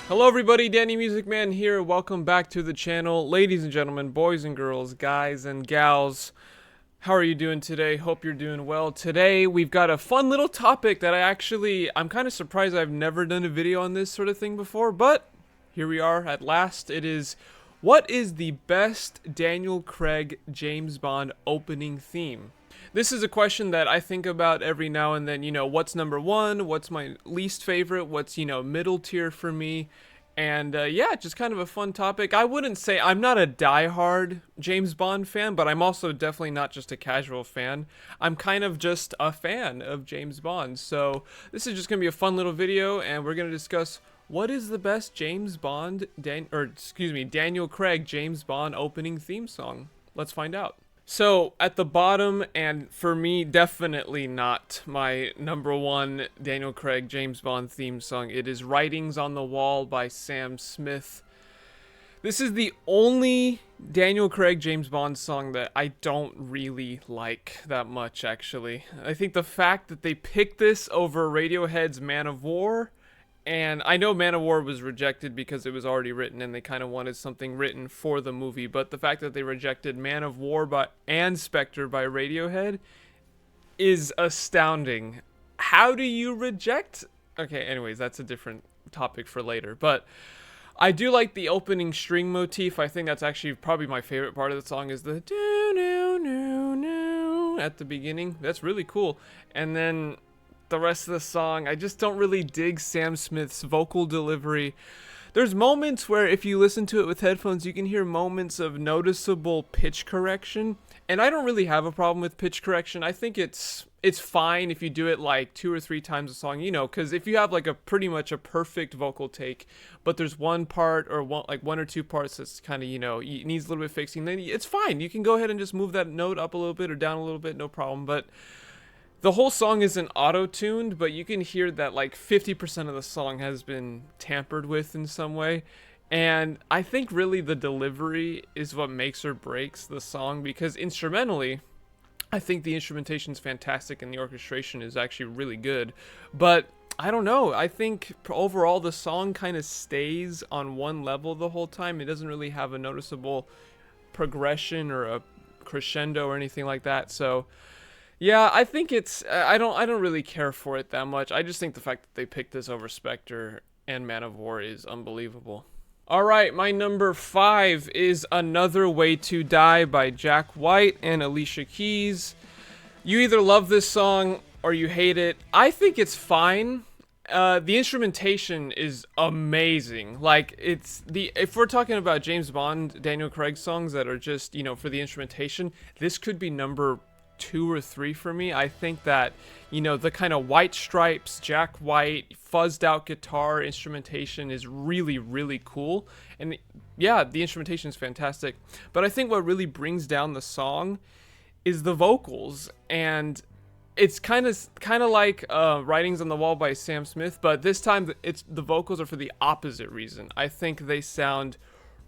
Hello everybody, Danny Music Man here. Welcome back to the channel. Ladies and gentlemen, boys and girls, guys and gals, how are you doing today? Hope you're doing well. Today we've got a fun little topic that I'm kind of surprised I've never done a video on this sort of thing before, but here we are at last. It is, what is the best Daniel Craig James Bond opening theme? This is a question that I think about every now and then, what's number one, what's my least favorite, what's, middle tier for me, and yeah, just kind of a fun topic. I wouldn't say I'm not a diehard James Bond fan, but I'm also definitely not just a casual fan. I'm kind of just a fan of James Bond, so this is just going to be a fun little video, and we're going to discuss what is the best Daniel Craig James Bond opening theme song. Let's find out. So, at the bottom, and for me, definitely not my number one Daniel Craig James Bond theme song, it is Writings on the Wall by Sam Smith. This is the only Daniel Craig James Bond song that I don't really like that much, actually. I think the fact that they picked this over Radiohead's Man of War, and I know Man of War was rejected because it was already written and they kind of wanted something written for the movie, but the fact that they rejected Man of War and Spectre by Radiohead is astounding. How do you reject? Okay, anyways, that's a different topic for later, but I do like the opening string motif. I think that's actually probably my favorite part of the song is the do-no-no-no at the beginning. That's really cool. And then the rest of the song, I just don't really dig Sam Smith's vocal delivery. There's moments where if you listen to it with headphones, you can hear moments of noticeable pitch correction, and I don't really have a problem with pitch correction. I think it's fine if you do it like 2 or 3 times a song, because if you have like pretty much a perfect vocal take, but there's one part or one or two parts that's kind of, needs a little bit fixing, then it's fine. You can go ahead and just move that note up a little bit or down a little bit, no problem. But the whole song isn't auto-tuned, but you can hear that like 50% of the song has been tampered with in some way. And I think really the delivery is what makes or breaks the song, because instrumentally, I think the instrumentation is fantastic and the orchestration is actually really good. But I don't know. I think overall the song kind of stays on one level the whole time. It doesn't really have a noticeable progression or a crescendo or anything like that. So yeah, I think I don't really care for it that much. I just think the fact that they picked this over Spectre and Man of War is unbelievable. Alright, my number 5 is Another Way to Die by Jack White and Alicia Keys. You either love this song or you hate it. I think it's fine. The instrumentation is amazing. Like, if we're talking about James Bond, Daniel Craig songs that are just, for the instrumentation, this could be number 2 or 3 for me. I think that, the kind of White Stripes, Jack White, fuzzed out guitar instrumentation is really, really cool. And yeah, the instrumentation is fantastic. But I think what really brings down the song is the vocals. And it's kind of like Writings on the Wall by Sam Smith, but this time the vocals are for the opposite reason. I think they sound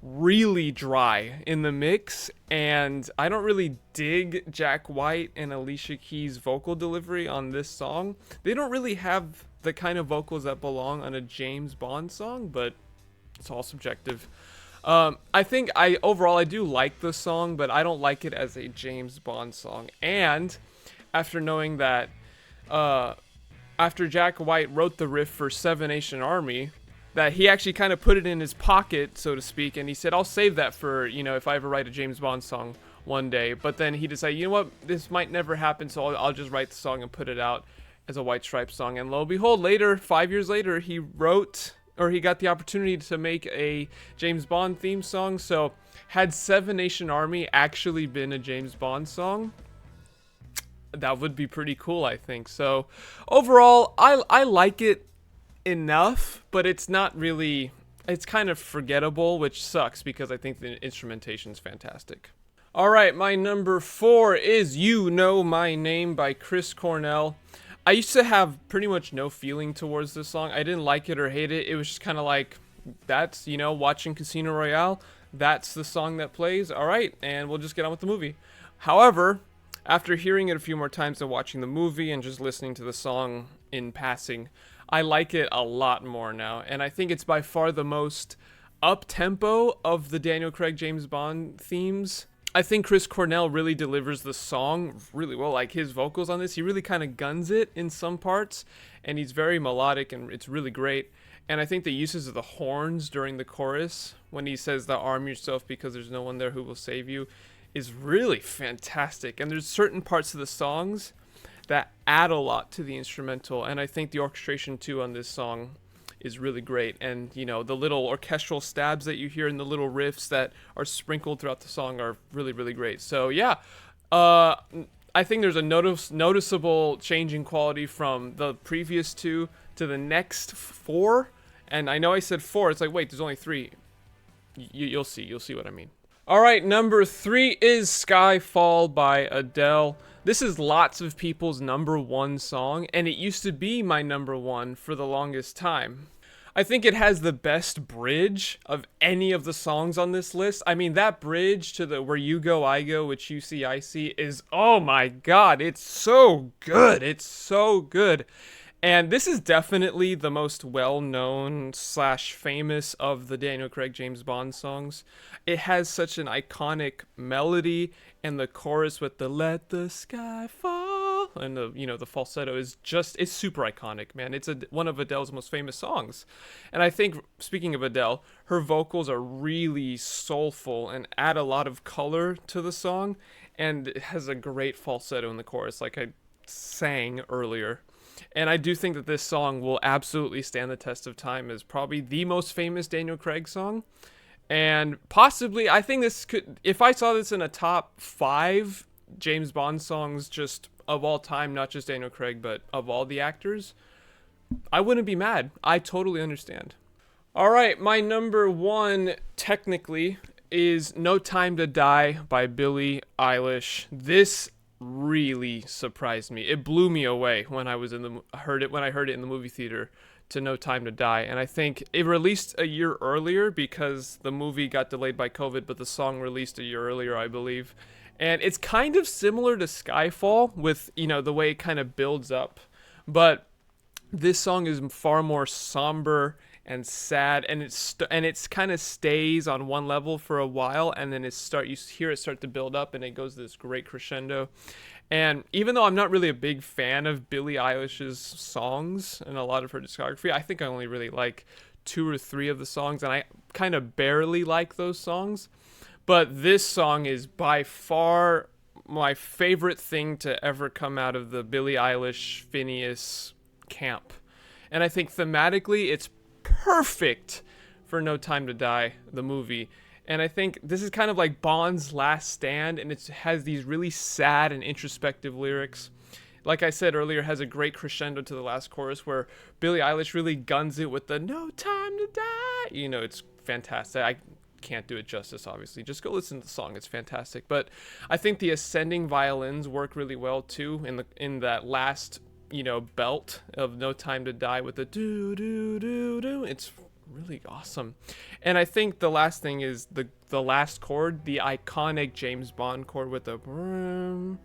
really dry in the mix, and I don't really dig Jack White and Alicia Keys' vocal delivery on this song. They don't really have the kind of vocals that belong on a James Bond song, but it's all subjective. I think overall I do like the song, but I don't like it as a James Bond song. And after knowing that after Jack White wrote the riff for Seven Nation Army, that he actually kind of put it in his pocket, so to speak, and he said, I'll save that for, if I ever write a James Bond song one day. But then he decided, you know what, this might never happen, so I'll just write the song and put it out as a White Stripes song. And lo and behold, 5 years later, he got the opportunity to make a James Bond theme song. So had Seven Nation Army actually been a James Bond song, that would be pretty cool, I think. So overall, I like it enough, but it's not really, it's kind of forgettable, which sucks because I think the instrumentation is fantastic. Alright, my number 4 is You Know My Name by Chris Cornell. I used to have pretty much no feeling towards this song. I didn't like it or hate it. It was just kind of like, that's, watching Casino Royale, that's the song that plays, alright, and we'll just get on with the movie. However, After hearing it a few more times and watching the movie and just listening to the song in passing, I like it a lot more now. And I think it's by far the most up-tempo of the Daniel Craig James Bond themes. I think Chris Cornell really delivers the song really well. Like his vocals on this, he really kind of guns it in some parts, and he's very melodic, and it's really great. And I think the uses of the horns during the chorus, when he says that arm yourself because there's no one there who will save you, is really fantastic. And there's certain parts of the songs that add a lot to the instrumental, and I think the orchestration too on this song is really great. And you know, the little orchestral stabs that you hear and the little riffs that are sprinkled throughout the song are really, really great. So yeah, I think there's a noticeable change in quality from the previous two to the next four. And I know I said four, it's like, wait, there's only three. You'll see what I mean. All right, number 3 is Skyfall by Adele. This is lots of people's number 1 song, and it used to be my number 1 for the longest time. I think it has the best bridge of any of the songs on this list. I mean, that bridge to the Where You Go, I Go, Which You See, I See is, oh my god, it's so good. It's so good. And this is definitely the most well-known / famous of the Daniel Craig James Bond songs. It has such an iconic melody, and the chorus with the "Let the Sky Fall" and the falsetto is it's super iconic, man. It's one of Adele's most famous songs. And I think, speaking of Adele, her vocals are really soulful and add a lot of color to the song, and it has a great falsetto in the chorus, like I sang earlier. And I do think that this song will absolutely stand the test of time as probably the most famous Daniel Craig song. And possibly, I think this could, if I saw this in a top 5 James Bond songs just of all time, not just Daniel Craig, but of all the actors, I wouldn't be mad. I totally understand. All right, my number 1 technically is No Time to Die by Billie Eilish. This really surprised me. It blew me away when I heard it in the movie theater, to No Time to Die. And I think it released a year earlier because the movie got delayed by COVID, but the song released a year earlier, I believe. And it's kind of similar to Skyfall with, the way it kind of builds up. But this song is far more somber and sad, and it's kind of stays on one level for a while, and then you hear it start to build up, and it goes to this great crescendo. And even though I'm not really a big fan of Billie Eilish's songs and a lot of her discography, I think I only really like 2 or 3 of the songs, and I kind of barely like those songs. But this song is by far my favorite thing to ever come out of the Billie Eilish Phineas camp. And I think thematically it's perfect for No Time to Die, the movie. And I think this is kind of like Bond's last stand, and it has these really sad and introspective lyrics. Like I said earlier, it has a great crescendo to the last chorus where Billie Eilish really guns it with the "No time to die." It's fantastic. I can't do it justice, obviously. Just go listen to the song. It's fantastic. But I think the ascending violins work really well too in that last belt of No Time to Die with the do do do do. It's really awesome. And I think the last thing is the last chord, the iconic James Bond chord with the brum.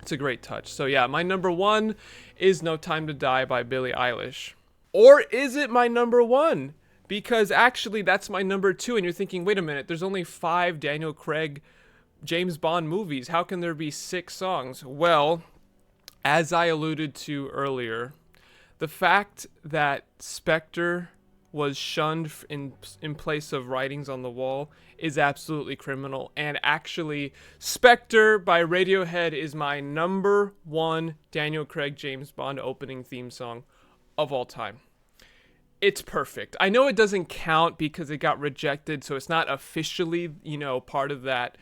It's a great touch. So yeah, my number 1 is No Time to Die by Billie Eilish. Or is it my number 1? Because actually that's my number 2, and you're thinking, wait a minute, there's only 5 Daniel Craig James Bond movies. How can there be 6 songs? Well, as I alluded to earlier, the fact that Spectre was shunned in place of Writings on the Wall is absolutely criminal. And actually, Spectre by Radiohead is my number 1 Daniel Craig James Bond opening theme song of all time. It's perfect. I know it doesn't count because it got rejected, so it's not officially, part of that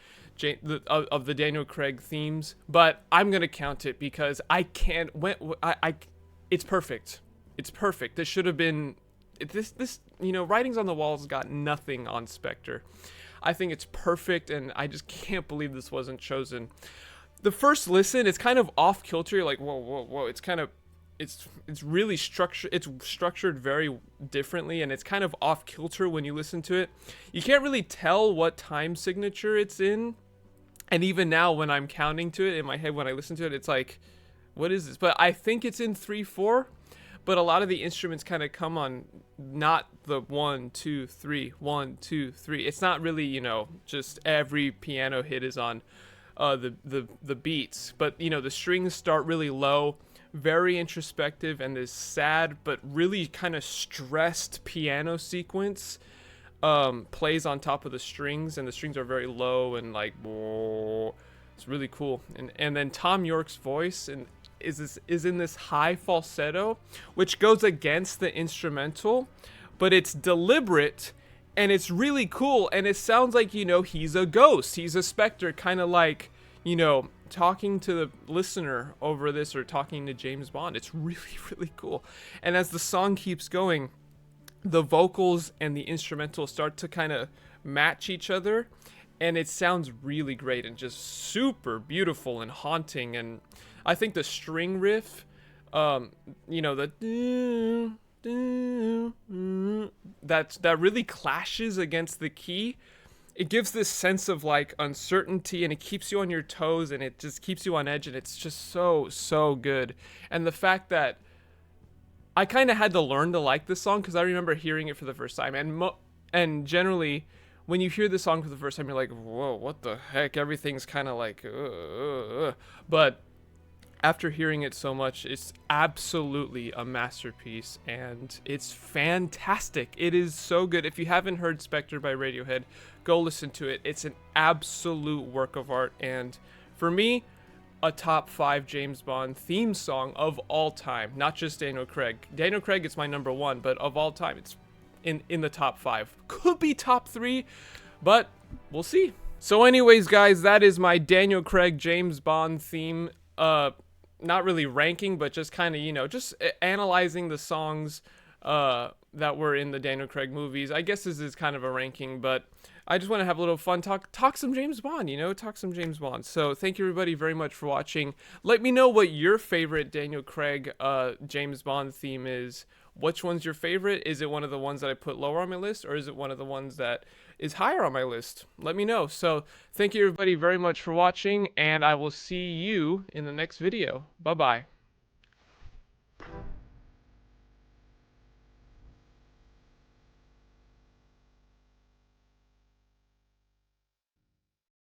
of the Daniel Craig themes, but I'm gonna count it because I can't. It's perfect. It's perfect. This should have been this. Writings on the Wall's got nothing on Spectre. I think it's perfect, and I just can't believe this wasn't chosen. The first listen, it's kind of off kilter. You're like, whoa. It's really structured. It's structured very differently, and it's kind of off kilter when you listen to it. You can't really tell what time signature it's in. And even now, when I'm counting to it in my head, when I listen to it, it's like, what is this? But I think it's in 3/4. But a lot of the instruments kind of come on not the 1 2 3 1 2 3. It's not really, just every piano hit is on the beats, but the strings start really low, very introspective, and this sad but really kind of stressed piano sequence plays on top of the strings, and the strings are very low and like, it's really cool. And then Tom York's voice is in this high falsetto, which goes against the instrumental, but it's deliberate and it's really cool, and it sounds like he's a ghost, he's a specter, kind of like talking to the listener over this, or talking to James Bond. It's really, really cool. And as the song keeps going, the vocals and the instrumental start to kind of match each other, and it sounds really great and just super beautiful and haunting. And I think the string riff, that really clashes against the key. It gives this sense of like uncertainty, and it keeps you on your toes, and it just keeps you on edge, and it's just so good. And the fact that I kind of had to learn to like this song, because I remember hearing it for the first time, and generally when you hear the song for the first time, you're like, whoa, what the heck? Everything's kind of like, but after hearing it so much, it's absolutely a masterpiece, and it's fantastic. It is so good. If you haven't heard Spectre by Radiohead, go listen to it. It's an absolute work of art, and for me, a top 5 James Bond theme song of all time. Not just Daniel Craig. Daniel Craig is my number 1, but of all time, it's in the top 5. Could be top 3, but we'll see. So anyways, guys, that is my Daniel Craig James Bond theme. Not really ranking, but just kind of, just analyzing the songs that were in the Daniel Craig movies. I guess this is kind of a ranking, but I just want to have a little fun, talk some James Bond, talk some James Bond. So thank you everybody very much for watching. Let me know what your favorite Daniel Craig James Bond theme is. Which one's your favorite? Is it one of the ones that I put lower on my list, or is it one of the ones that is higher on my list? Let me know. So thank you everybody very much for watching, and I will see you in the next video. Bye bye.